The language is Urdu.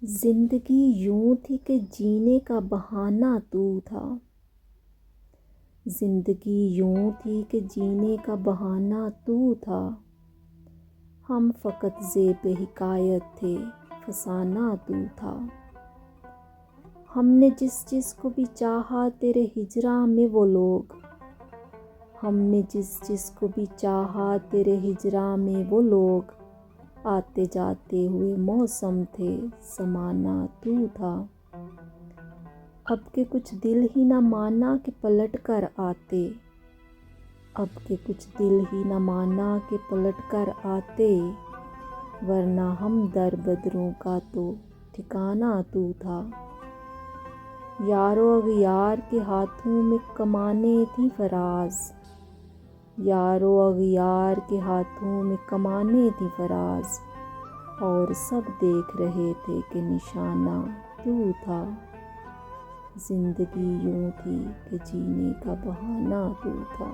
زندگی یوں تھی کہ جینے کا بہانہ تو تھا۔ زندگی یوں تھی کہ جینے کا بہانہ تو تھا۔ ہم فقط زیب حکایت تھے، فسانہ تو تھا۔ ہم نے جس جس کو بھی چاہا تیرے ہجراں میں وہ لوگ، ہم نے جس جس کو بھی چاہا تیرے ہجراں میں وہ لوگ، آتے جاتے ہوئے موسم تھے، زمانہ تو تھا۔ اب کہ کچھ دل ہی نہ مانا کہ پلٹ کر آتے، اب کہ کچھ دل ہی نہ مانا کہ پلٹ کر آتے، ورنہ ہم در بدروں کا تو ٹھکانہ تو تھا۔ یار و اغیار کے ہاتھوں میں کمانیں تھیں فراز، یار و اغیار کے ہاتھوں میں کمانیں تھیں فراز، اور سب دیکھ رہے تھے کہ نشانہ تو تھا۔ زندگی یوں تھی کہ جینے کا بہانہ تو تھا۔